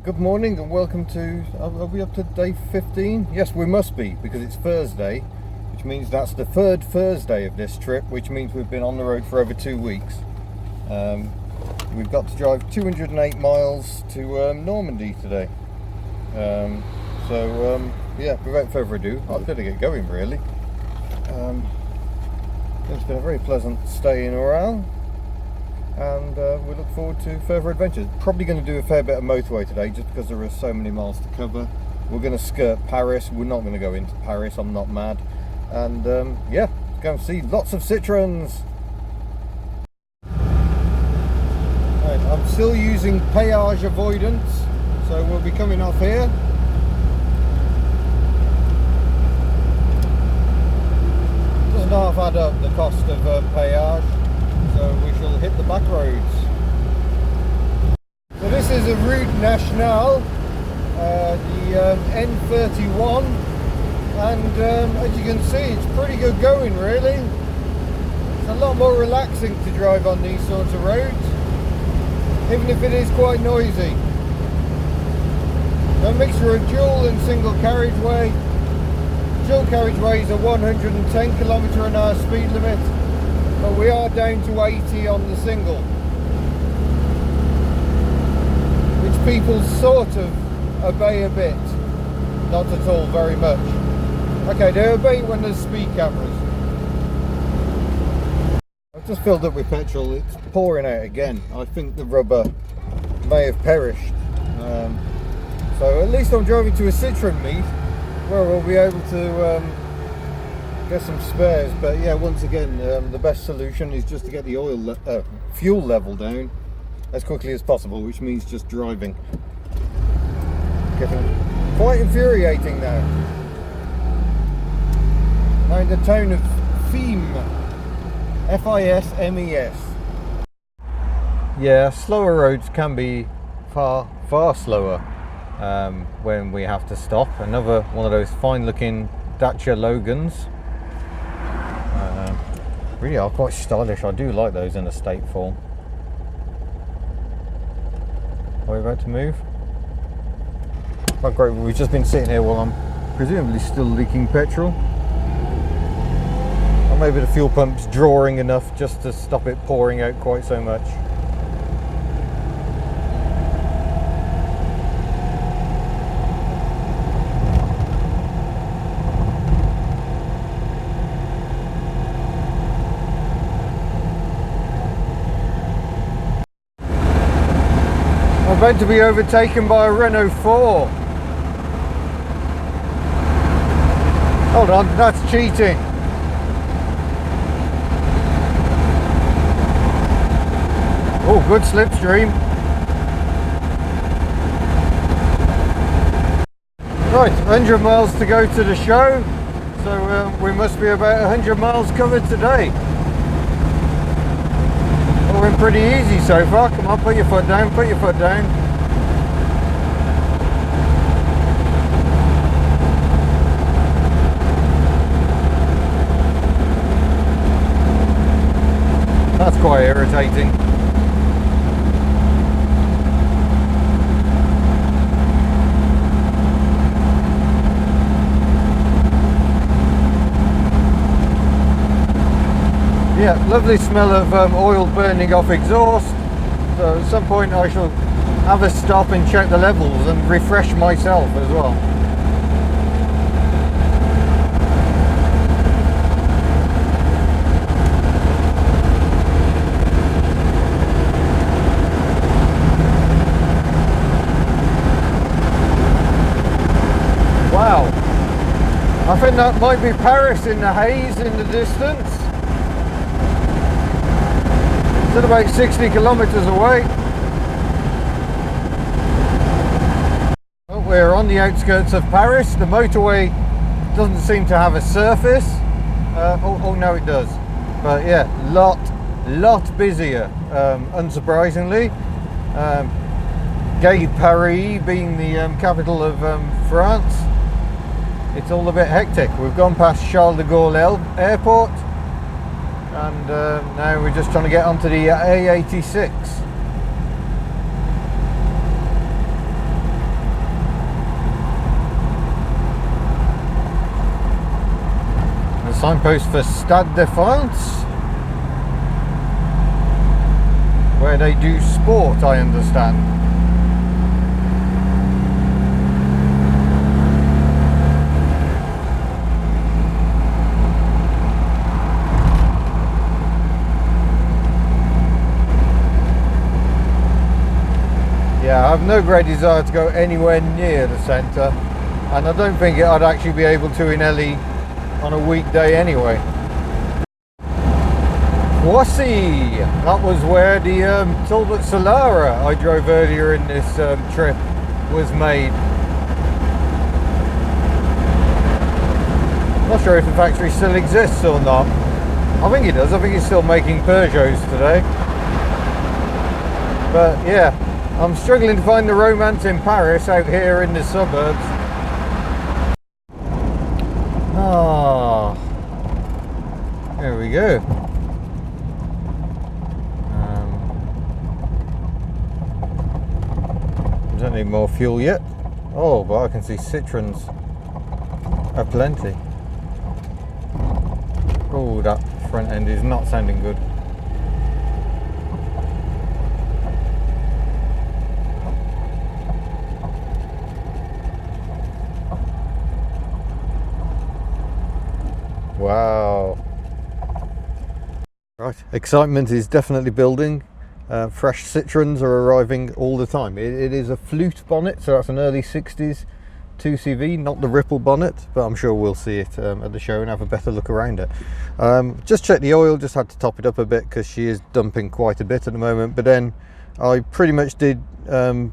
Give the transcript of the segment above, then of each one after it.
Good morning and welcome to, are we up to day 15? Yes, we must be, because it's Thursday, which means that's the third Thursday of this trip, which means we've been on the road for over 2 weeks. We've got to drive 208 miles to Normandy today. Yeah, without further ado, I'd better get going really. It's been a very pleasant stay in Oral, and we look forward to further adventures. Probably going to do a fair bit of motorway today just because there are so many miles to cover. We're going to skirt Paris. We're not going to go into Paris, I'm not mad. And yeah, go and see lots of Citroens. Right, I'm still using péage avoidance, so we'll be coming off here. Doesn't half add up the cost of péage. So we shall hit the back roads. So this is a route nationale, the N31, and as you can see, it's pretty good going really. It's a lot more relaxing to drive on these sorts of roads, even if it is quite noisy. A mixture of dual and single carriageway. Dual carriageways are 110 km/h speed limit. But we are down to 80 on the single, which people sort of obey a bit, not at all, very much. Okay, they obey when there's speed cameras. I've just filled up with petrol. It's pouring out again. I think the rubber may have perished. So at least I'm driving to a Citroen meet where we'll be able to get some spares. But yeah, once again, the best solution is just to get the fuel level down as quickly as possible, which means just driving. Getting quite infuriating now. Now in the town of Fismes, F-I-S-M-E-S. Yeah, slower roads can be far slower when we have to stop. Another one of those fine looking Dacia Logans. Really are quite stylish. I do like those in a state form. Are we about to move? Oh great, we've just been sitting here while I'm presumably still leaking petrol. Or maybe the fuel pump's drawing enough just to stop it pouring out quite so much. I'm about to be overtaken by a Renault 4. Hold on, that's cheating. Oh, good slipstream. Right, 100 miles to go to the show. So we must be about 100 miles covered today. Been pretty easy so far. Come on, put your foot down, put your foot down. That's quite irritating. Yeah, lovely smell of oil burning off exhaust. So at some point I shall have a stop and check the levels and refresh myself as well. Wow, I think that might be Paris in the haze in the distance. It's about 60 kilometers away. Well, we're on the outskirts of Paris. The motorway doesn't seem to have a surface. Oh no, it does. But yeah, lot busier, unsurprisingly. Gay Paris being the capital of France, it's all a bit hectic. We've gone past Charles de Gaulle Airport. And now we're just trying to get onto the A86. signpost for Stade de France, where they do sport, I understand. Yeah, I have no great desire to go anywhere near the centre, and I don't think I'd actually be able to in Elly on a weekday anyway. Voici! That was where the Talbot Solara I drove earlier in this trip was made. Not sure if the factory still exists or not. I think it does. I think it's still making Peugeots today. But yeah, I'm struggling to find the romance in Paris out here in the suburbs. Ah, there we go. Don't need more fuel yet. Oh, but I can see Citroens are plenty. Oh, that front end is not sounding good. Wow. Right, excitement is definitely building. Fresh Citroens are arriving all the time. It is a flute bonnet, so that's an early 60s 2CV, not the ripple bonnet, but I'm sure we'll see it at the show and have a better look around it. Just checked the oil, just had to top it up a bit because she is dumping quite a bit at the moment, but then I pretty much did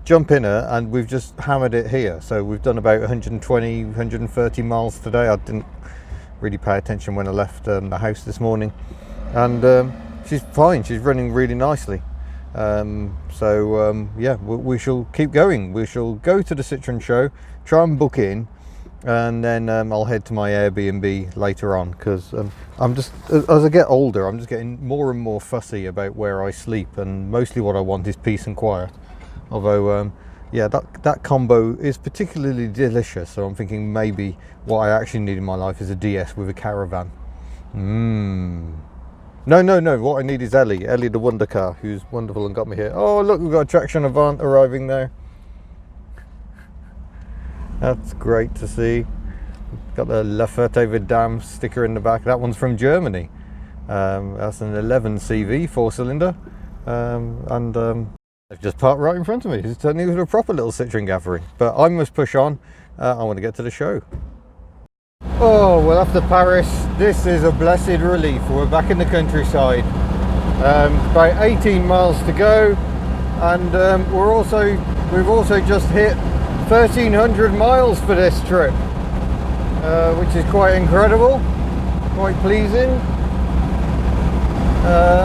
jump in her and we've just hammered it here. So we've done about 120, 130 miles today. I didn't really pay attention when I left the house this morning, and she's fine, she's running really nicely. Yeah, we shall keep going. We shall go to the Citroen show, try and book in, and then I'll head to my Airbnb later on, because I'm just, as I get older, I'm just getting more and more fussy about where I sleep, and mostly what I want is peace and quiet. Although yeah, that combo is particularly delicious, so I'm thinking maybe what I actually need in my life is a DS with a caravan. No, what I need is Elly the wonder car, who's wonderful and got me here. Oh look, we've got a traction Avant arriving there. That's great to see. Got the Ferte-Vidame sticker in the back. That one's from Germany. That's an 11 CV 4-cylinder, and they've just parked right in front of me. It's turning into a proper little Citroen gathering. But I must push on. I want to get to the show. Oh, well, after Paris, this is a blessed relief. We're back in the countryside. About 18 miles to go, and we've also just hit 1,300 miles for this trip, which is quite incredible, quite pleasing.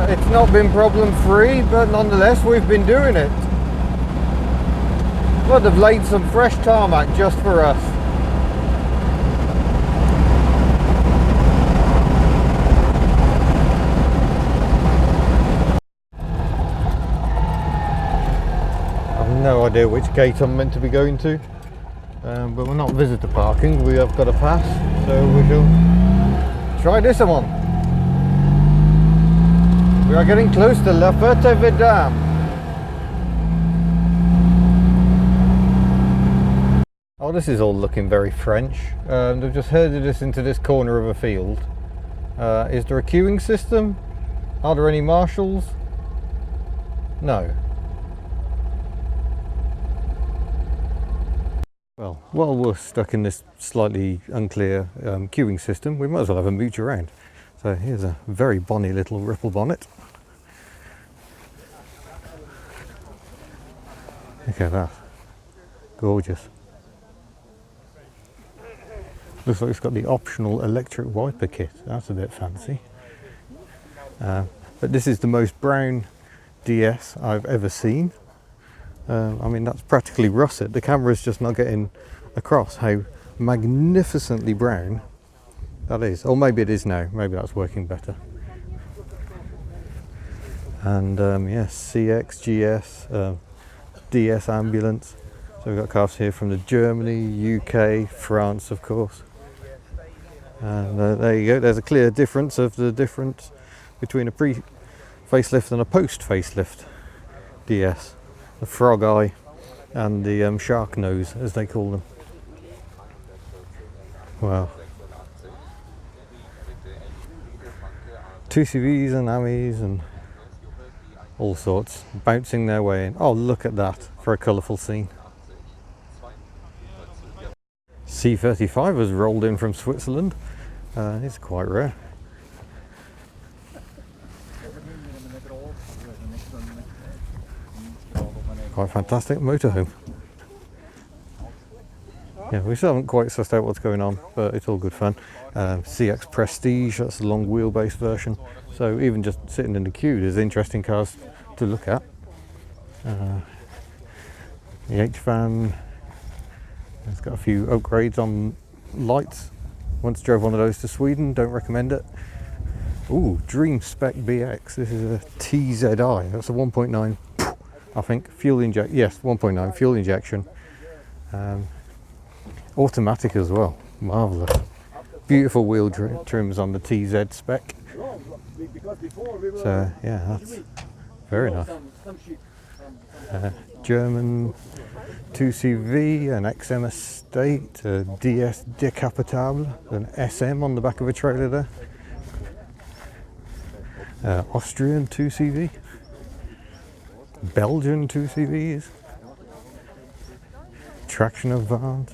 It's not been problem free, but nonetheless we've been doing it. Well, they've laid some fresh tarmac just for us. No idea which gate I'm meant to be going to, but we're not visitor parking, we have got a pass, so we shall try this one. We are getting close to La Ferte-Vidame. Oh, this is all looking very French. They've just herded us into this corner of a field. Is there a queuing system? Are there any marshals? No. Well, while we're stuck in this slightly unclear queuing system, we might as well have a mooch around. So here's a very bonny little ripple bonnet. Look at that. Gorgeous. Looks like it's got the optional electric wiper kit. That's a bit fancy. But this is the most brown DS I've ever seen. I mean, that's practically russet. The camera's just not getting across how magnificently brown that is. Or maybe it is now. Maybe that's working better. And yes, CX, GS, DS ambulance. So we've got cars here from the Germany, UK, France, of course. And there you go, there's a clear difference between a pre-facelift and a post-facelift DS. The frog eye and the shark nose, as they call them. Wow. 2CVs and AMIs and all sorts bouncing their way in. Oh, look at that for a colourful scene. C35 has rolled in from Switzerland. It's quite rare. Quite fantastic motorhome. Yeah, we still haven't quite sussed out what's going on, but it's all good fun. CX Prestige, that's the long wheelbase version. So even just sitting in the queue, there's interesting cars to look at. The H-Van, it's got a few upgrades on lights. Once drove one of those to Sweden, don't recommend it. Ooh, Dream Spec BX, this is a TZI, that's a 1.9, I think, fuel injection, yes, 1.9 fuel injection. Automatic as well, marvellous. Beautiful wheel trims on the TZ spec. So yeah, that's very nice. German 2CV, an XM Estate, a DS Decapotable, an SM on the back of a trailer there. Austrian 2CV, Belgian 2CVs, traction Avants.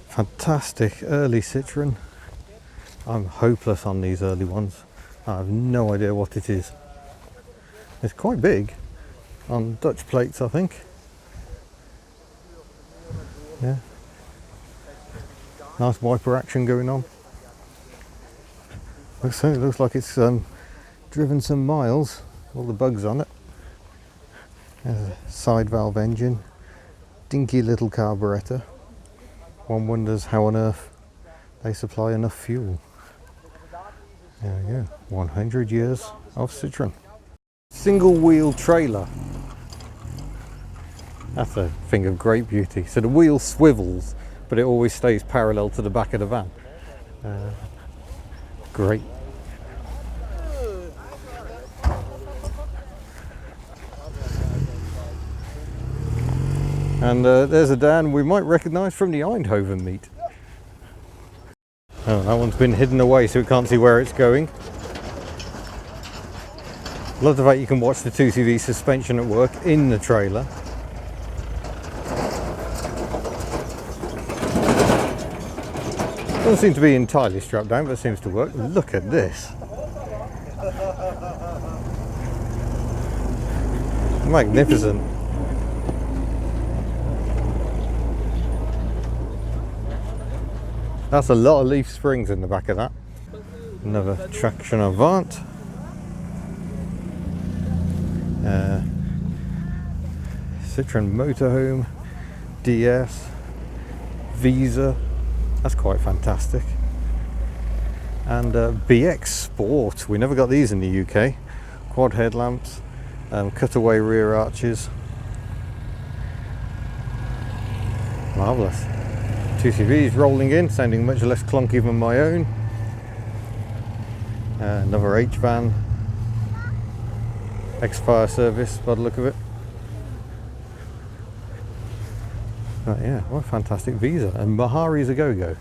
Fantastic early Citroen. I'm hopeless on these early ones. I have no idea what it is. It's quite big on Dutch plates, I think. Yeah. Nice wiper action going on. Looks like it's driven some miles. All the bugs on it. There's a side valve engine. Dinky little carburettor. One wonders how on earth they supply enough fuel. There we go, 100 years of Citroen. Single wheel trailer. That's a thing of great beauty. So the wheel swivels, but it always stays parallel to the back of the van. Great. And there's a Dan we might recognise from the Eindhoven meet. Oh, that one's been hidden away so we can't see where it's going. Love the fact you can watch the 2CV suspension at work in the trailer. Doesn't seem to be entirely strapped down, but it seems to work. Look at this. Magnificent. That's a lot of leaf springs in the back of that. Another traction Avant. Citroen Motorhome, DS, Visa. That's quite fantastic. And BX Sport. We never got these in the UK. Quad headlamps, cutaway rear arches. Marvellous. 2CVs rolling in, sounding much less clunky than my own. Another H-Van. Ex-fire service by the look of it. But yeah, what a fantastic Visa. And Mahari's a go-go.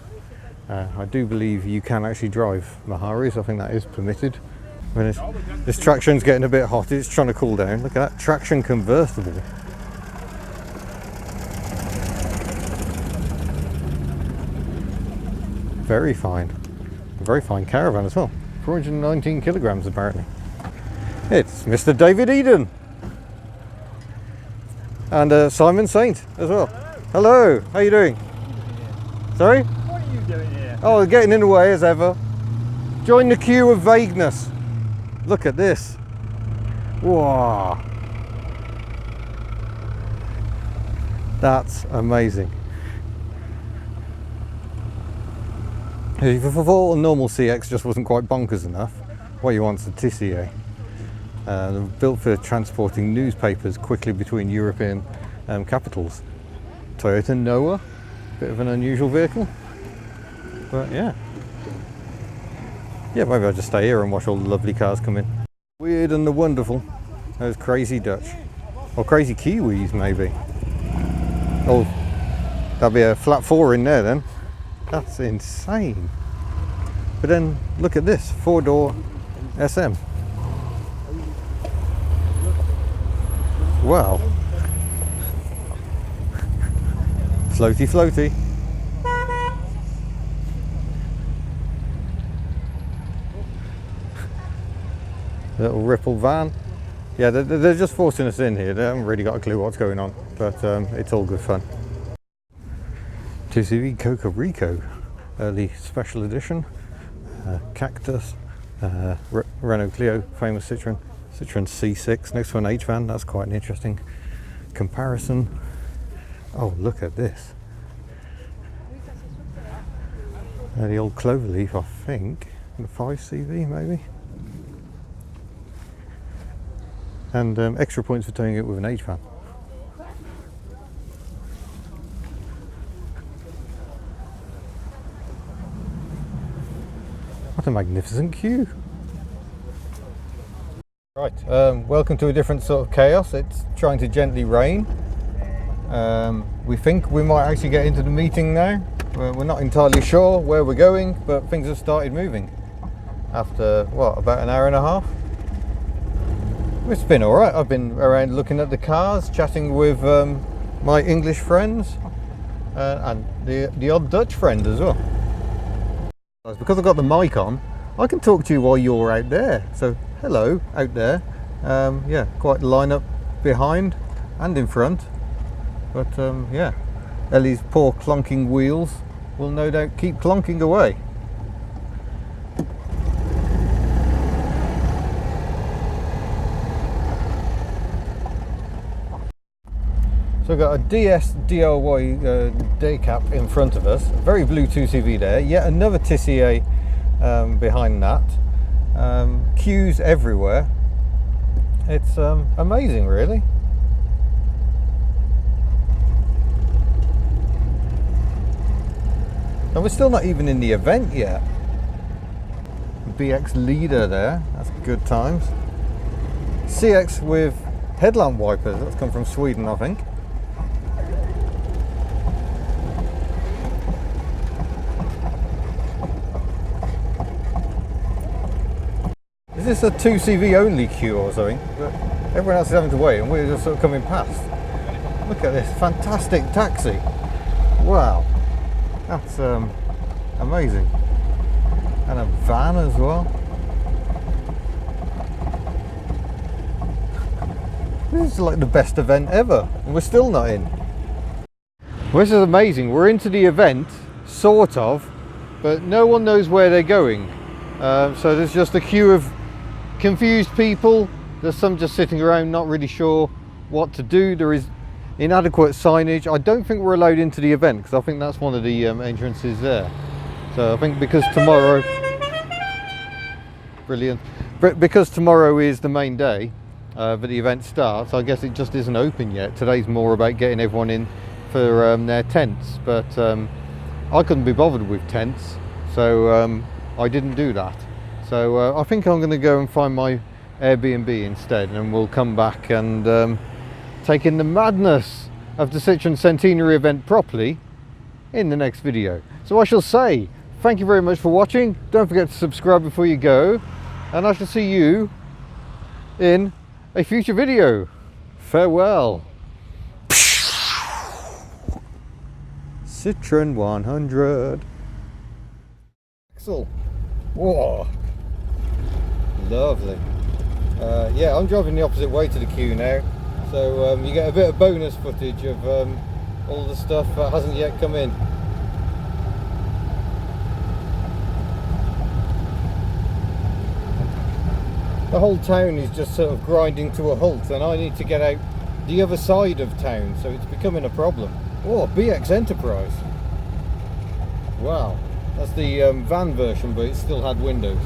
I do believe you can actually drive Maharis. I think that is permitted. When this traction's getting a bit hot, it's trying to cool down. Look at that, traction convertible. Very fine. A very fine caravan as well. 419 kilograms apparently. It's Mr. David Eden. And Simon Saint as well. Hello, how you doing? Sorry? What are you doing here? Oh, getting in the way as ever. Join the queue of vagueness. Look at this. Wow. That's amazing. If I thought a normal CX just wasn't quite bonkers enough, what you want's a TCA. Built for transporting newspapers quickly between European capitals. Toyota Noah, Bit of an unusual vehicle, but yeah, maybe I'll just stay here and watch all the lovely cars come in. Weird and the wonderful, those crazy Dutch, or crazy Kiwis maybe. Oh, that'll be a flat 4 in there then. That's insane. But then look at this, 4-door SM. Wow. Floaty, floaty. Little ripple van. Yeah, they're just forcing us in here. They haven't really got a clue what's going on, but it's all good fun. 2CV Coca Rico, early special edition. Cactus, Renault Clio, famous Citroen C6. Next to an H van. That's quite an interesting comparison. Oh, look at this. The old Cloverleaf, I think. The 5CV maybe. And extra points for towing it with an H van. What a magnificent queue. Right, welcome to a different sort of chaos. It's trying to gently rain. We think we might actually get into the meeting now. We're not entirely sure where we're going, but things have started moving after, what, about an hour and a half? It's been alright. I've been around looking at the cars, chatting with my English friends and the odd Dutch friend as well. Because I've got the mic on, I can talk to you while you're out there. So hello out there. Yeah, quite the lineup behind and in front. But yeah, Elly's poor clonking wheels will no doubt keep clonking away. So we've got a DS DIY day cap in front of us, a very blue 2CV there, yet another Tissier behind that. Queues everywhere. It's amazing really. And we're still not even in the event yet. BX leader there, that's good times. CX with headlamp wipers, that's come from Sweden I think. Is this a 2CV only queue or something? But everyone else is having to wait and we're just sort of coming past. Look at this fantastic taxi. Wow, that's amazing. And a van as well. This is like the best event ever and we're still not in. Well, this is amazing. We're into the event, sort of, but no one knows where they're going. So there's just a queue of confused people. There's some just sitting around not really sure what to do. There is inadequate signage. I don't think we're allowed into the event because I think that's one of the entrances there. So I think because tomorrow, brilliant, because tomorrow is the main day that the event starts, I guess it just isn't open yet. Today's more about getting everyone in for their tents, but I couldn't be bothered with tents, so I didn't do that. So I think I'm going to go and find my Airbnb instead, and we'll come back and take in the madness of the Citroen Centenary event properly in the next video. So I shall say thank you very much for watching. Don't forget to subscribe before you go, and I shall see you in a future video. Farewell. Citroen 100. Axel. Whoa. Lovely. Yeah, I'm driving the opposite way to the queue now, so you get a bit of bonus footage of all the stuff that hasn't yet come in. The whole town is just sort of grinding to a halt, and I need to get out the other side of town, so it's becoming a problem. Oh, BX Enterprise. Wow, that's the van version, but it still had windows.